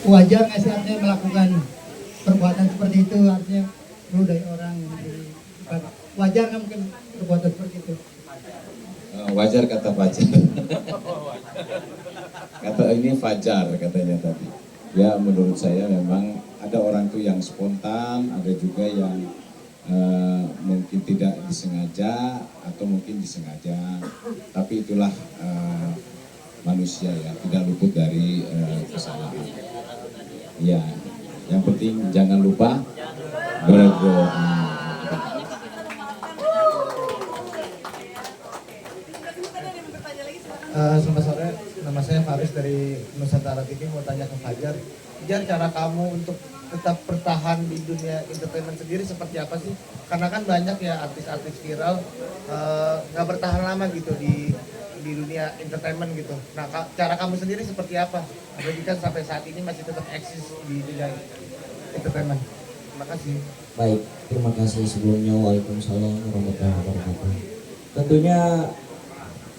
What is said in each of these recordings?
wajar nggak sih artinya melakukan perbuatan seperti itu, artinya meludahi orang, wajar nggak mungkin perbuatan seperti itu? Wajar kata Fajar. Kata ini Fajar katanya tadi. Ya menurut saya memang ada orang tuh yang spontan, ada juga yang mungkin tidak disengaja atau mungkin disengaja. Tapi itulah manusia ya, tidak luput dari kesalahan. Ya, yang penting jangan lupa berdoa. Selamat sore, nama saya Faris dari Nusantara TV. Mau tanya ke Fajar, Fajar, cara kamu untuk tetap bertahan di dunia entertainment sendiri seperti apa sih? Karena kan banyak ya artis-artis viral nggak bertahan lama gitu di dunia entertainment gitu. Nah, cara kamu sendiri seperti apa? Apalagi kan sampai saat ini masih tetap eksis di dunia entertainment. Terima kasih. Baik, terima kasih sebelumnya. Waalaikumsalam warahmatullahi wabarakatuh. Tentunya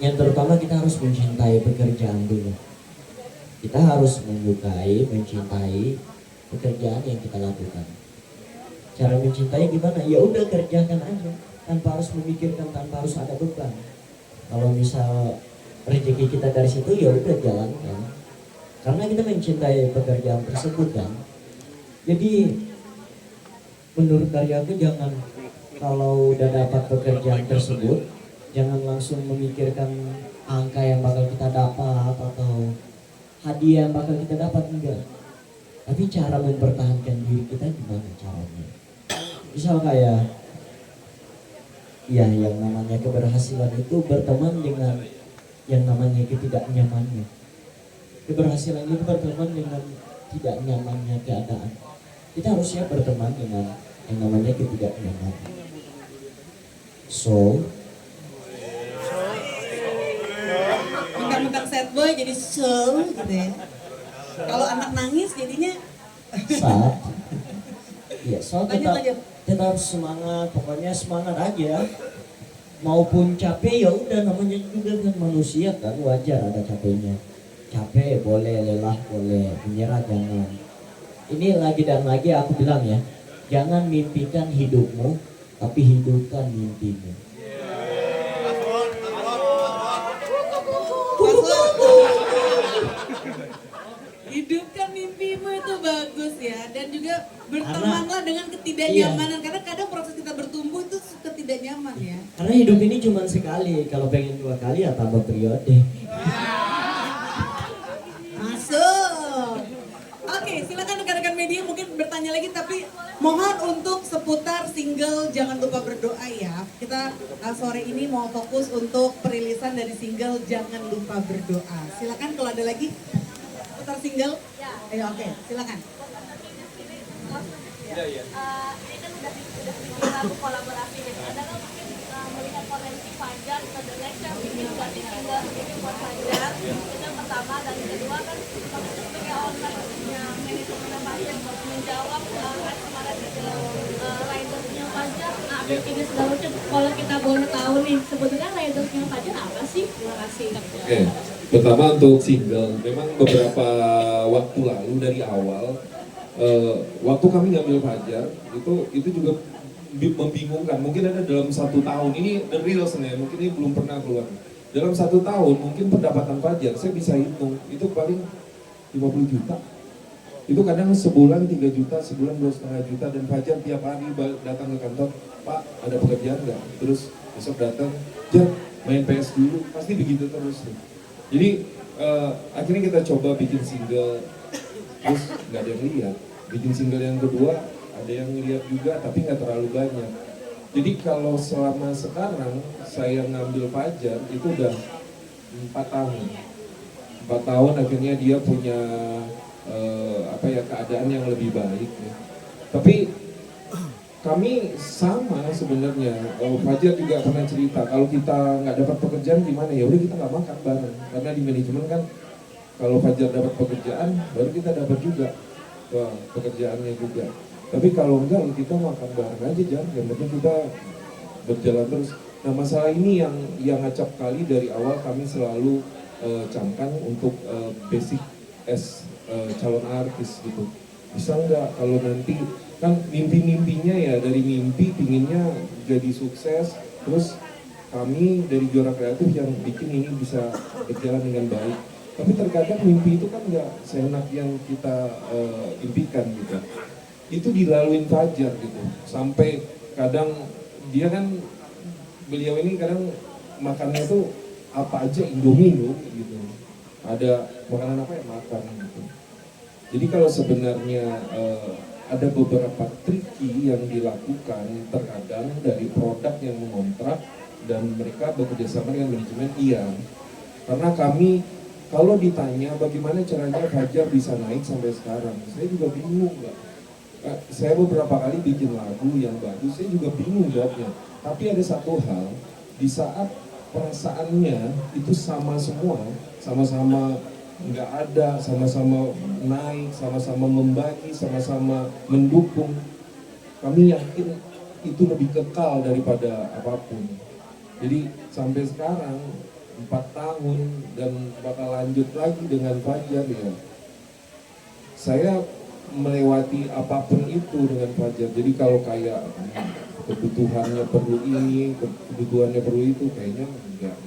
yang terutama kita harus mencintai pekerjaan dulu. Kita harus menyukai, mencintai pekerjaan yang kita lakukan. Cara mencintai gimana? Ya udah kerjakan aja, tanpa harus memikirkan, tanpa harus ada beban. Kalau misal rezeki kita dari situ, ya udah jalankan. Karena kita mencintai pekerjaan tersebut kan. Jadi menurut dari aku jangan, kalau udah dapat pekerjaan tersebut, jangan langsung memikirkan angka yang bakal kita dapat atau hadiah yang bakal kita dapat, enggak. Tapi cara mempertahankan diri kita gimana caranya? Misal kayak ya yang namanya keberhasilan itu berteman dengan yang namanya ketidaknyamannya. Keberhasilan itu berteman dengan tidak nyamannya keadaan. Kita harusnya berteman dengan yang namanya ketidaknyamanan. So mentang-mentang sad boy jadi so gitu ya. Kalau anak nangis jadinya saat ya, so lanjut lanjut. tetap semangat, pokoknya semangat aja. Maupun capek ya udah, namanya juga kan manusia kan, wajar ada capeknya. Capek boleh, lelah boleh, menyerah jangan. Ini lagi dan lagi aku bilang ya, jangan mimpikan hidupmu, tapi hidupkan mimpimu. Hidupkan mimpimu itu bagus ya, dan juga bertemanlah dengan ketidaknyamanan, iya. karena kadang proses kita bertumbuh itu tidak nyaman ya. Karena hidup ini cuma sekali, kalau pengen 2 kali ya tambah periode. Masuk. Oke, silakan rekan-rekan media mungkin bertanya lagi, tapi mohon untuk seputar single Jangan Lupa Berdoa ya. Kita sore ini mau fokus untuk perilisan dari single Jangan Lupa Berdoa. Silakan kalau ada lagi seputar single. Ya. Ayo, oke, silakan. Ini kan udah bikin lagu kolaborasi gitu. Ada nggak mungkin melihat potensi Fajar ke the next yang bikin ganti single ini buat Fajar? Itu yang pertama, dan yang kedua kan maksudnya sebagai ownernya manajemen Fajar buat menjawab kan kemarin di film ridersnya Fajar. Nah, update ini segala macam. Kalau kita boleh tahu nih, sebetulnya ridersnya Fajar apa sih? Terima kasih. Oke. Pertama untuk single, memang beberapa waktu lalu dari awal waktu kami ngambil Fajar itu juga membingungkan. Mungkin ada dalam 1 tahun ini the real sebenarnya, mungkin ini belum pernah keluar. Dalam 1 tahun mungkin pendapatan Fajar saya bisa hitung itu paling 50 juta. Itu kadang sebulan 3 juta, sebulan 2,5 juta, dan Fajar tiap hari datang ke kantor, Pak ada pekerjaan nggak? Terus besok datang, Jar main PS dulu, pasti begitu terus. Jadi akhirnya kita coba bikin single, terus nggak ada yang lihat. Bikin single yang kedua, ada yang lihat juga, tapi nggak terlalu banyak. Jadi kalau selama sekarang saya ngambil Fajar itu udah 4 tahun. 4 tahun akhirnya dia punya keadaan yang lebih baik. Ya. Tapi kami sama sebenarnya. Fajar juga pernah cerita kalau kita nggak dapat pekerjaan gimana, ya udah kita nggak makan bareng. Karena di manajemen kan kalau Fajar dapat pekerjaan baru kita dapat juga pekerjaannya juga. Tapi kalau enggak kita makan bareng aja, jangan. Yang penting kita berjalan terus. Nah masalah ini yang acap kali dari awal kami selalu camkan untuk basic as calon artis gitu. Bisa nggak kalau nanti kan mimpi-mimpinya ya dari mimpi pinginnya jadi sukses, terus kami dari Juara Kreatif yang bikin ini bisa berjalan dengan baik. Tapi terkadang mimpi itu kan nggak seenak yang kita impikan gitu. Itu dilaluin Fajar gitu. Sampai kadang dia kan, beliau ini kadang makannya tuh apa aja, Indomie gitu. Ada makanan apa ya makan gitu. Jadi kalau sebenarnya ada beberapa triki yang dilakukan terkadang dari produk yang mengontrak dan mereka bekerja sama dengan manajemen, iya. Karena kami kalau ditanya bagaimana caranya Fajar bisa naik sampai sekarang, saya juga bingung Mbak. Saya beberapa kali bikin lagu yang bagus, saya juga bingung jawabnya. Tapi ada satu hal, di saat perasaannya itu sama semua, sama-sama nggak ada, sama-sama naik, sama-sama membagi, sama-sama mendukung, kami yakin itu lebih kekal daripada apapun. Jadi sampai sekarang 4 tahun dan bakal lanjut lagi dengan Fajar ya. Saya melewati apapun itu dengan Fajar. Jadi kalau kayak kebutuhannya perlu ini, kebutuhannya perlu itu, kayaknya enggak.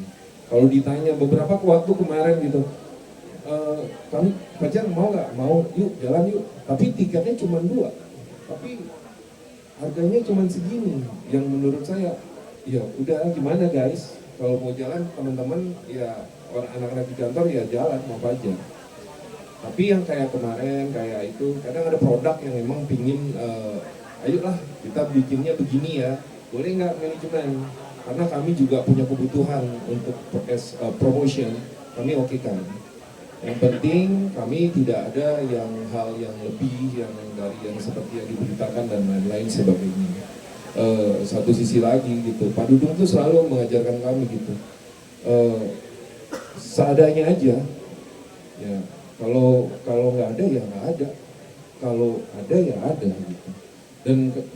Kalau ditanya beberapa waktu kemarin gitu, kamu Fajar mau nggak? Mau, yuk jalan yuk. Tapi tiketnya cuma 2. Tapi harganya cuma segini. Yang menurut saya, ya udah gimana guys? Kalau mau jalan teman-teman ya orang anak-anak di kantor ya jalan mau Fajar. Tapi yang kayak kemarin kayak itu kadang ada produk yang memang pingin ayolah kita bikinnya begini ya, boleh nggak manajemen? Karena kami juga punya kebutuhan untuk promotion, kami oke kan. Yang penting kami tidak ada yang hal yang lebih yang dari yang seperti yang diberitakan dan lain-lain sebagainya. Satu sisi lagi gitu, Pak Dudung tuh selalu mengajarkan kami gitu, seadanya aja. Ya, kalau nggak ada ya nggak ada, kalau ada ya ada gitu.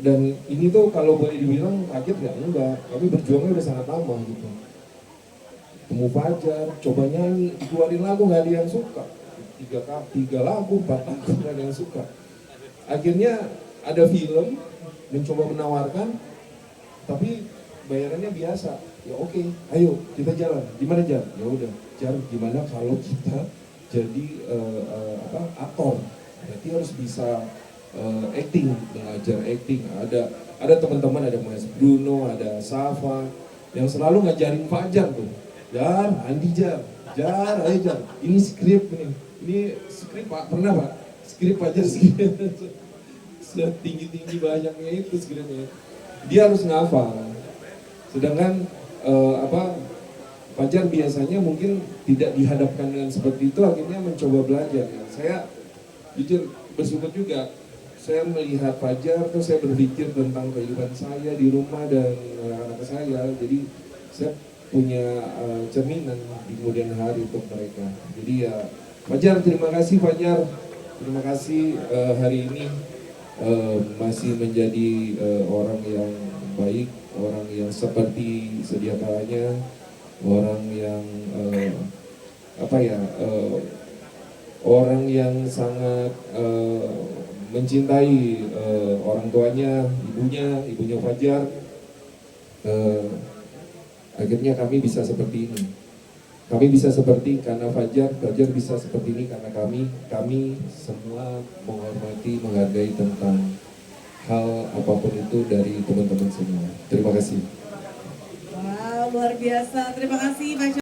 Dan ini tuh kalau boleh dibilang kaget ya enggak, kami berjuangnya udah sangat lama gitu. Temu Fajar, coba nyanyi, dikeluarin lagu nggak ada yang suka, 3 lagu, 4 lagu nggak ada yang suka. Akhirnya ada film mencoba menawarkan, tapi bayarannya biasa. Ya oke, ayo kita jalan. Gimana Jar? Ya udah, Jar gimana kalau kita jadi aktor? Berarti harus bisa acting, belajar acting. Ada teman-teman, ada Mas Bruno, ada Safa yang selalu ngajarin Fajar tuh. Jar, Andi Jar, ayo Jar. Ini skrip nih. Ini skrip Pak, pernah Pak? Skrip Fajar skrip. Setinggi-tinggi banyaknya itu skripnya. Dia harus ngafal. Sedangkan Fajar biasanya mungkin tidak dihadapkan dengan seperti itu, akhirnya mencoba belajar. Saya jujur bersyukur juga. Saya melihat Fajar, terus saya berpikir tentang kehidupan saya di rumah dan anak-anak saya. Jadi saya punya cerminan di kemudian hari untuk mereka. Jadi ya Fajar, terima kasih Fajar. Terima kasih hari ini masih menjadi orang yang baik, orang yang seperti sedia kalanya, orang yang orang yang sangat mencintai orang tuanya, ibunya Fajar. Akhirnya kami bisa seperti ini. Kami bisa seperti karena Fajar bisa seperti ini karena kami semua menghormati, menghargai tentang hal apapun itu dari teman-teman semua. Terima kasih. Wow, luar biasa. Terima kasih Pak